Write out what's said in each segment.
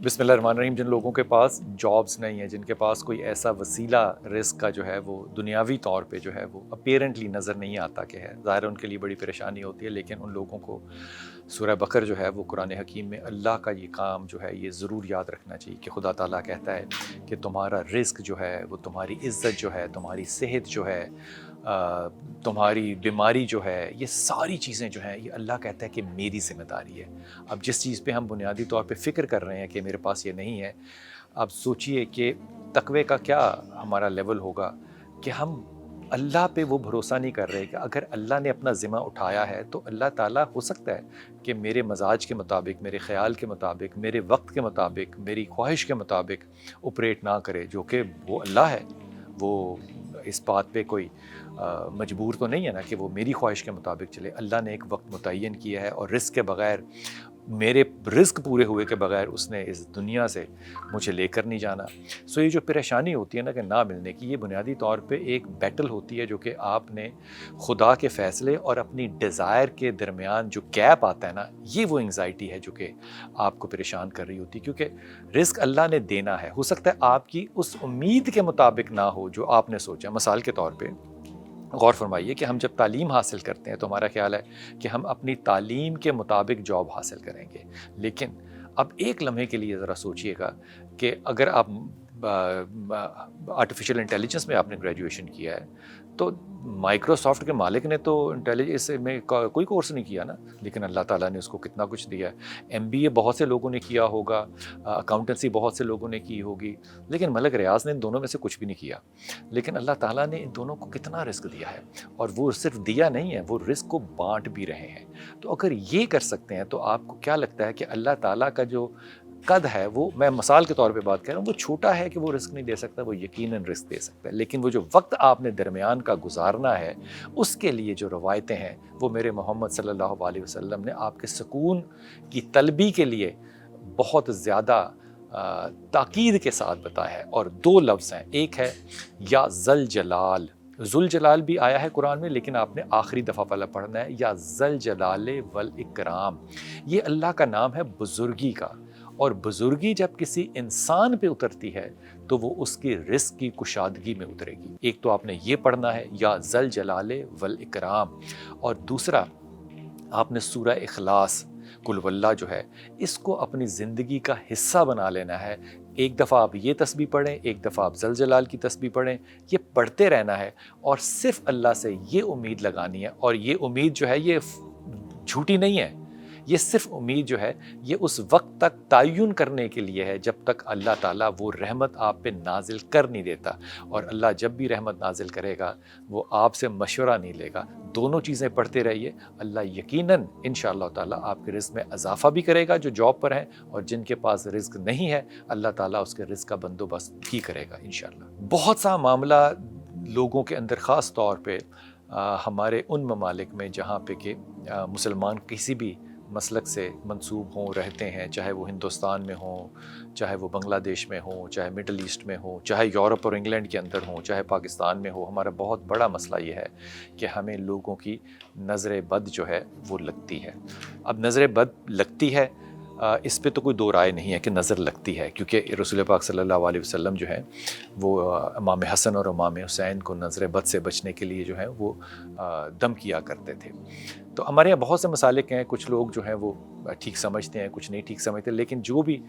بسم اللہ الرحمن الرحیم. جن لوگوں کے پاس جابس نہیں ہیں، جن کے پاس کوئی ایسا وسیلہ رزق کا جو ہے وہ دنیاوی طور پہ جو ہے وہ اپیرنٹلی نظر نہیں آتا کہ ہے، ظاہر ان کے لیے بڑی پریشانی ہوتی ہے، لیکن ان لوگوں کو سورہ بقر جو ہے وہ قرآن حکیم میں اللہ کا یہ کام جو ہے یہ ضرور یاد رکھنا چاہیے کہ خدا تعالیٰ کہتا ہے کہ تمہارا رزق جو ہے وہ تمہاری عزت جو ہے، تمہاری صحت جو ہے، تمہاری بیماری جو ہے، یہ ساری چیزیں جو ہیں یہ اللہ کہتا ہے کہ میری ذمہ داری ہے. اب جس چیز پہ ہم بنیادی طور پہ فکر کر رہے ہیں کہ میرے پاس یہ نہیں ہے، اب سوچئے کہ تقوی کا کیا ہمارا لیول ہوگا کہ ہم اللہ پہ وہ بھروسہ نہیں کر رہے کہ اگر اللہ نے اپنا ذمہ اٹھایا ہے تو اللہ تعالیٰ ہو سکتا ہے کہ میرے مزاج کے مطابق، میرے خیال کے مطابق، میرے وقت کے مطابق، میری خواہش کے مطابق آپریٹ نہ کرے، جو کہ وہ اللہ ہے. وہ اس بات پہ کوئی مجبور تو نہیں ہے نا کہ وہ میری خواہش کے مطابق چلے. اللہ نے ایک وقت متعین کیا ہے اور رزق کے بغیر، میرے رزق پورے ہوئے کے بغیر اس نے اس دنیا سے مجھے لے کر نہیں جانا. سو یہ جو پریشانی ہوتی ہے نا کہ نہ ملنے کی، یہ بنیادی طور پہ ایک بیٹل ہوتی ہے جو کہ آپ نے خدا کے فیصلے اور اپنی ڈیزائر کے درمیان جو گیپ آتا ہے نا، یہ وہ انگزائٹی ہے جو کہ آپ کو پریشان کر رہی ہوتی ہے. کیونکہ رزق اللہ نے دینا ہے، ہو سکتا ہے آپ کی اس امید کے مطابق نہ ہو جو آپ نے سوچا. مثال کے طور پہ غور فرمائیے کہ ہم جب تعلیم حاصل کرتے ہیں تو ہمارا خیال ہے کہ ہم اپنی تعلیم کے مطابق جاب حاصل کریں گے، لیکن اب ایک لمحے کے لیے ذرا سوچئے گا کہ اگر آپ آرٹیفیشیل انٹیلیجنس میں آپ نے گریجویشن کیا ہے تو مائکروسافٹ کے مالک نے تو انٹیلیجنس میں کوئی کورس نہیں کیا نا، لیکن اللہ تعالیٰ نے اس کو کتنا کچھ دیا ہے. MBA بہت سے لوگوں نے کیا ہوگا، اکاؤنٹنسی بہت سے لوگوں نے کی ہوگی، لیکن ملک ریاض نے ان دونوں میں سے کچھ بھی نہیں کیا. لیکن اللہ تعالیٰ نے ان دونوں کو کتنا رزق دیا ہے، اور وہ صرف دیا نہیں ہے، وہ رزق کو بانٹ بھی رہے ہیں. تو اگر یہ کر سکتے ہیں تو آپ کو کیا لگتا ہے کہ اللہ تعالیٰ کا جو قد ہے، وہ میں مثال کے طور پہ بات کر رہا ہوں، وہ چھوٹا ہے کہ وہ رزق نہیں دے سکتا، وہ یقیناً رزق دے سکتا ہے. لیکن وہ جو وقت آپ نے درمیان کا گزارنا ہے، اس کے لیے جو روایتیں ہیں وہ میرے محمد صلی اللہ علیہ وسلم نے آپ کے سکون کی طلبی کے لیے بہت زیادہ تاکید کے ساتھ بتایا ہے. اور دو لفظ ہیں، ایک ہے یا ذل جلال، ذل جلال بھی آیا ہے قرآن میں، لیکن آپ نے آخری دفعہ والا پڑھنا ہے یا ذل جلال والاکرام. یہ اللہ کا نام ہے بزرگی کا، اور بزرگی جب کسی انسان پہ اترتی ہے تو وہ اس کی رزق کی کشادگی میں اترے گی. ایک تو آپ نے یہ پڑھنا ہے یا ذل جلال والاکرام، اور دوسرا آپ نے سورہ اخلاص قل واللہ جو ہے اس کو اپنی زندگی کا حصہ بنا لینا ہے. ایک دفعہ آپ یہ تسبیح پڑھیں، ایک دفعہ آپ ذل جلال کی تسبیح پڑھیں، یہ پڑھتے رہنا ہے اور صرف اللہ سے یہ امید لگانی ہے. اور یہ امید جو ہے یہ جھوٹی نہیں ہے، یہ صرف امید جو ہے یہ اس وقت تک تعین کرنے کے لیے ہے جب تک اللہ تعالیٰ وہ رحمت آپ پہ نازل کر نہیں دیتا. اور اللہ جب بھی رحمت نازل کرے گا وہ آپ سے مشورہ نہیں لے گا. دونوں چیزیں پڑھتے رہیے، اللہ یقیناً انشاءاللہ تعالیٰ آپ کے رزق میں اضافہ بھی کرے گا جو جاب پر ہیں، اور جن کے پاس رزق نہیں ہے اللہ تعالیٰ اس کے رزق کا بندوبست بھی کرے گا انشاءاللہ. بہت سا معاملہ لوگوں کے اندر، خاص طور پہ ہمارے ان ممالک میں جہاں پہ کہ مسلمان کسی بھی مسلک سے منسوب ہوں، رہتے ہیں، چاہے وہ ہندوستان میں ہوں، چاہے وہ بنگلہ دیش میں ہوں، چاہے مڈل ایسٹ میں ہوں، چاہے یورپ اور انگلینڈ کے اندر ہوں، چاہے پاکستان میں ہو. ہمارا بہت بڑا مسئلہ یہ ہے کہ ہمیں لوگوں کی نظر بد جو ہے وہ لگتی ہے. اب نظر بد لگتی ہے، اس پہ تو کوئی دو رائے نہیں ہے کہ نظر لگتی ہے، کیونکہ رسول پاک صلی اللہ علیہ وسلم جو ہے وہ امام حسن اور امام حسین کو نظر بد سے بچنے کے لیے جو ہے وہ دم کیا کرتے تھے. تو ہمارے یہاں بہت سے مسالک ہیں، کچھ لوگ جو ہیں وہ ٹھیک سمجھتے ہیں، کچھ نہیں ٹھیک سمجھتے، لیکن جو بھی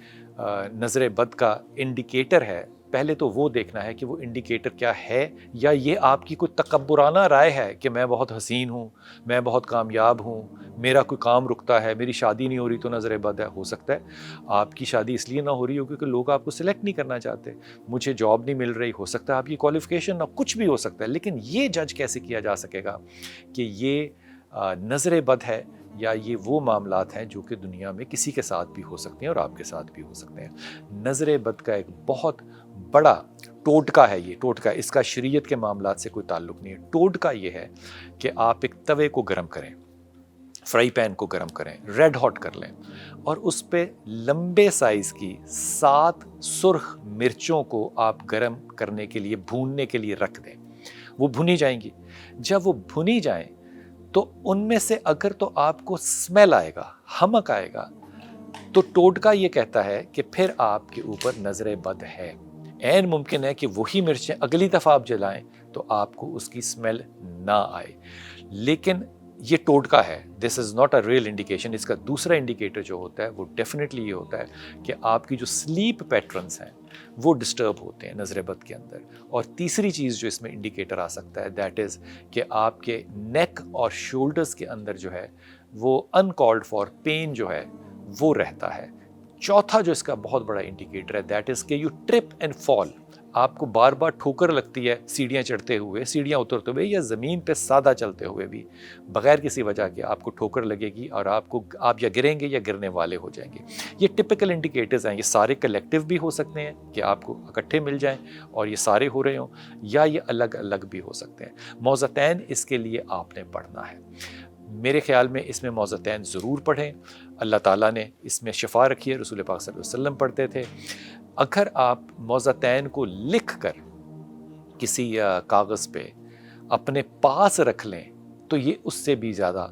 نظر بد کا انڈیکیٹر ہے پہلے تو وہ دیکھنا ہے کہ وہ انڈیکیٹر کیا ہے، یا یہ آپ کی کوئی تکبرانہ رائے ہے کہ میں بہت حسین ہوں، میں بہت کامیاب ہوں، میرا کوئی کام رکتا ہے، میری شادی نہیں ہو رہی تو نظر بد ہے. ہو سکتا ہے آپ کی شادی اس لیے نہ ہو رہی ہو کیونکہ لوگ آپ کو سلیکٹ نہیں کرنا چاہتے، مجھے جاب نہیں مل رہی، ہو سکتا ہے آپ کی کوالیفیکیشن نہ، کچھ بھی ہو سکتا ہے. لیکن یہ جج کیسے کیا جا سکے گا کہ یہ نظر بد ہے یا یہ وہ معاملات ہیں جو کہ دنیا میں کسی کے ساتھ بھی ہو سکتے ہیں اور آپ کے ساتھ بھی ہو سکتے ہیں. نظر بد کا ایک بہت بڑا ٹوٹکا ہے، یہ ٹوٹکا، اس کا شریعت کے معاملات سے کوئی تعلق نہیں ہے. ٹوٹکا یہ ہے کہ آپ ایک توے کو گرم کریں، فرائی پین کو گرم کریں، ریڈ ہاٹ کر لیں، اور اس پہ لمبے سائز کی 7 سرخ مرچوں کو آپ گرم کرنے کے لیے، بھوننے کے لیے رکھ دیں. وہ بھنی جائیں گی. جب وہ بھنی جائیں تو ان میں سے اگر تو آپ کو اسمیل آئے گا، ہمک آئے گا، تو ٹوٹکا یہ کہتا ہے کہ پھر آپ کے اوپر نظر بد ہے، عین ممکن ہے کہ وہی مرچیں اگلی دفعہ آپ جلائیں تو آپ کو اس کی اسمیل نہ آئے، لیکن یہ ٹوٹکا ہے، this is not a real indication. اس کا دوسرا انڈیکیٹر جو ہوتا ہے وہ ڈیفینیٹلی یہ ہوتا ہے کہ آپ کی جو سلیپ پیٹرنس ہیں وہ ڈسٹرب ہوتے ہیں نظر بد کے اندر۔ اور تیسری چیز جو اس میں انڈیکیٹر آ سکتا ہے دیٹ از کہ آپ کے نیک اور شولڈرز کے اندر جو ہے وہ انکالڈ فار پین جو ہے وہ رہتا ہے۔ چوتھا جو اس کا بہت بڑا انڈیکیٹر ہے دیٹ از کہ یو ٹرپ اینڈ فال، آپ کو بار بار ٹھوکر لگتی ہے سیڑھیاں چڑھتے ہوئے، سیڑھیاں اترتے ہوئے، یا زمین پہ سادہ چلتے ہوئے بھی بغیر کسی وجہ کے آپ کو ٹھوکر لگے گی اور آپ یا گریں گے یا گرنے والے ہو جائیں گے۔ یہ ٹپیکل انڈیکیٹرز ہیں، یہ سارے کلیکٹیو بھی ہو سکتے ہیں کہ آپ کو اکٹھے مل جائیں اور یہ سارے ہو رہے ہوں، یا یہ الگ الگ بھی ہو سکتے ہیں۔ موضعتین اس کے لیے آپ نے پڑھنا ہے، میرے خیال میں اس میں موضعتین ضرور پڑھیں، اللہ تعالیٰ نے اس میں شفا رکھی ہے، رسول پاک صلی اللہ علیہ وسلم پڑھتے تھے۔ اگر آپ موضعتین کو لکھ کر کسی کاغذ پہ اپنے پاس رکھ لیں تو یہ اس سے بھی زیادہ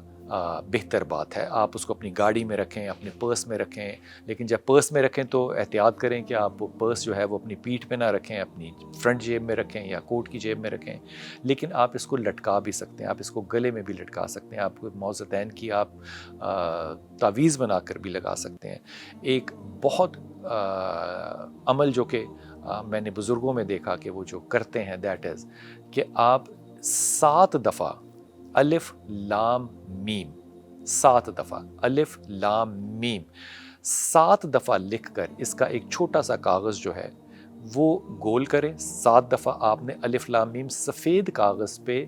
بہتر بات ہے۔ آپ اس کو اپنی گاڑی میں رکھیں، اپنے پرس میں رکھیں، لیکن جب پرس میں رکھیں تو احتیاط کریں کہ آپ وہ پرس جو ہے وہ اپنی پیٹھ پہ نہ رکھیں، اپنی فرنٹ جیب میں رکھیں یا کوٹ کی جیب میں رکھیں، لیکن آپ اس کو لٹکا بھی سکتے ہیں، آپ اس کو گلے میں بھی لٹکا سکتے ہیں، آپ موضعتین کی آپ تعویذ بنا کر بھی لگا سکتے ہیں۔ ایک بہت عمل جو کہ میں نے بزرگوں میں دیکھا کہ وہ جو کرتے ہیں دیٹ از کہ آپ 7 دفعہ الف لام میم، 7 دفعہ الف لام میم 7 دفعہ لکھ کر اس کا ایک چھوٹا سا کاغذ جو ہے وہ گول کریں۔ 7 دفعہ آپ نے الف لام میم سفید کاغذ پہ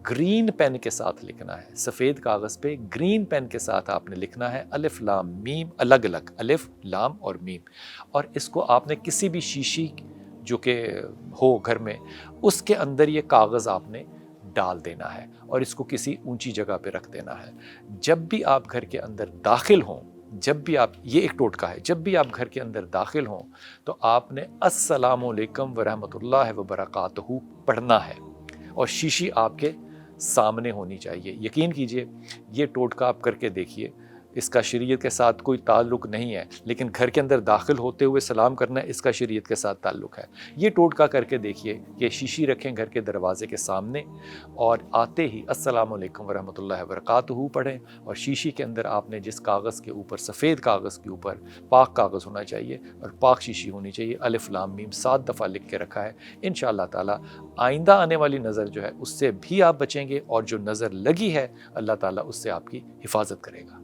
گرین پین کے ساتھ لکھنا ہے، سفید کاغذ پہ گرین پین کے ساتھ آپ نے لکھنا ہے الف لام میم، الگ الگ الف لام اور میم، اور اس کو آپ نے کسی بھی شیشی جو کہ ہو گھر میں اس کے اندر یہ کاغذ آپ نے ڈال دینا ہے اور اس کو کسی اونچی جگہ پہ رکھ دینا ہے۔ جب بھی آپ گھر کے اندر داخل ہوں، جب بھی آپ، یہ ایک ٹوٹکا ہے، جب بھی آپ گھر کے اندر داخل ہوں تو آپ نے السلام علیکم ورحمۃ اللہ وبرکاتہ پڑھنا ہے اور شیشی آپ کے سامنے ہونی چاہیے۔ یقین کیجئے یہ ٹوٹکا آپ کر کے دیکھیے، اس کا شریعت کے ساتھ کوئی تعلق نہیں ہے، لیکن گھر کے اندر داخل ہوتے ہوئے سلام کرنا اس کا شریعت کے ساتھ تعلق ہے۔ یہ ٹوٹکا کر کے دیکھیے کہ شیشی رکھیں گھر کے دروازے کے سامنے اور آتے ہی السلام علیکم ورحمۃ اللہ وبرکاتہ پڑھیں، اور شیشی کے اندر آپ نے جس کاغذ کے اوپر، سفید کاغذ کے اوپر پاک کاغذ ہونا چاہیے اور پاک شیشی ہونی چاہیے، الف لام میم 7 دفعہ لکھ کے رکھا ہے، انشاءاللہ تعالیٰ آئندہ آنے والی نظر جو ہے اس سے بھی آپ بچیں گے، اور جو نظر لگی ہے اللہ تعالیٰ اس سے آپ کی حفاظت کرے گا۔